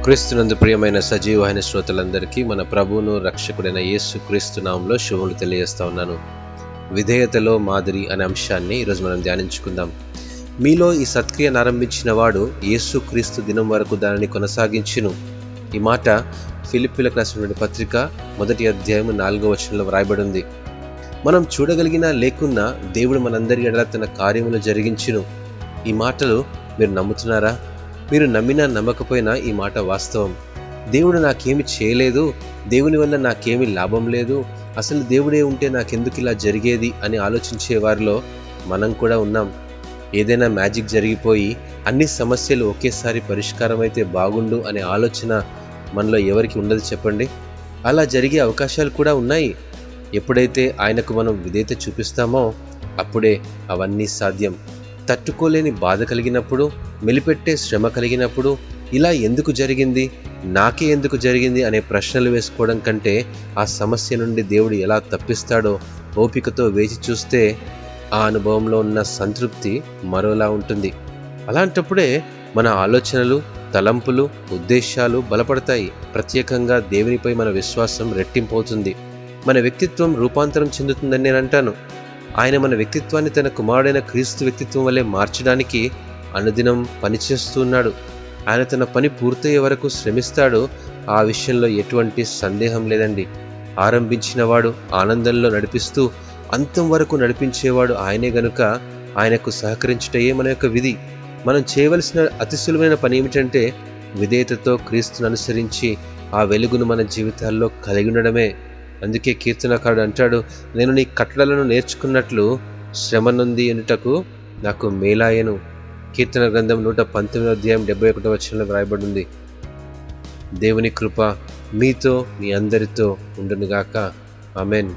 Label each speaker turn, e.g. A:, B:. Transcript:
A: క్రీస్తునందు ప్రియమైన సజీవమైన శ్రోతలందరికీ మన ప్రభువును రక్షకుడైన యేసు క్రీస్తు నామంలో శుభములు తెలియజేస్తా ఉన్నాను. విధేయతలో మాదిరి అనే అంశాన్ని ఈరోజు మనం ధ్యానించుకుందాం. మీలో ఈ సత్క్రియను ఆరంభించిన వాడు యేసు క్రీస్తు దినం వరకు దానిని కొనసాగించును. ఈ మాట ఫిలిప్పీలకు రాసినటువంటి పత్రిక 1వ అధ్యాయం 4వ వచనంలో వ్రాయబడి ఉంది. మనం చూడగలిగినా లేకున్నా దేవుడు మనందరి ఎడల తన కార్యములు జరిగించును. ఈ మాటలు మీరు నమ్ముతున్నారా? మీరు నమ్మినా నమ్మకపోయినా ఈ మాట వాస్తవం. దేవుడు నాకేమి చేయలేదు, దేవుని వల్ల నాకేమీ లాభం లేదు, అసలు దేవుడే ఉంటే నాకెందుకు ఇలా జరిగేది అని ఆలోచించే వారిలో మనం కూడా ఉన్నాం. ఏదైనా మ్యాజిక్ జరిగిపోయి అన్ని సమస్యలు ఒకేసారి పరిష్కారం అయితే బాగుండు అనే ఆలోచన మనలో ఎవరికి ఉండదు చెప్పండి? అలా జరిగే అవకాశాలు కూడా ఉన్నాయి. ఎప్పుడైతే ఆయనకు మనం విధేయత చూపిస్తామో అప్పుడే అవన్నీ సాధ్యం. తట్టుకోలేని బాధ కలిగినప్పుడు, మెలిపెట్టే శ్రమ కలిగినప్పుడు ఇలా ఎందుకు జరిగింది, నాకే ఎందుకు జరిగింది అనే ప్రశ్నలు వేసుకోవడం కంటే ఆ సమస్య నుండి దేవుడు ఎలా తప్పిస్తాడో ఓపికతో వేచి చూస్తే ఆ అనుభవంలో ఉన్న సంతృప్తి మరోలా ఉంటుంది. అలాంటప్పుడే మన ఆలోచనలు, తలంపులు, ఉద్దేశాలు బలపడతాయి. ప్రత్యేకంగా దేవునిపై మన విశ్వాసం రెట్టింపవుతుంది. మన వ్యక్తిత్వం రూపాంతరం చెందుతుందని నేను అంటాను. ఆయన మన వ్యక్తిత్వాన్ని తన కుమారుడైన క్రీస్తు వ్యక్తిత్వం వల్లే మార్చడానికి అనుదినం పనిచేస్తున్నాడు. ఆయన తన పని పూర్తయ్యే వరకు శ్రమిస్తాడు. ఆ విషయంలో ఎటువంటి సందేహం లేదండి. ఆరంభించిన వాడు ఆనందంలో నడిపిస్తూ అంతం వరకు నడిపించేవాడు ఆయనే గనుక ఆయనకు సహకరించుటయే మన యొక్క విధి. మనం చేయవలసిన అతి సులువైన పని ఏమిటంటే విధేయతతో క్రీస్తును అనుసరించి ఆ వెలుగును మన జీవితాల్లో కలిగి ఉండడమే. అందుకే కీర్తనకారుడు అంటాడు, నేను నీ కట్టడలను నేర్చుకున్నట్లు శ్రమ నొంది ఎనుటకు నాకు మేలాయను. కీర్తన గ్రంథం 119వ అధ్యాయం 71వ వచనంలో వ్రాయబడి ఉంది. దేవుని కృప మీతో మీ అందరితో ఉండునుగాక. ఆమెన్.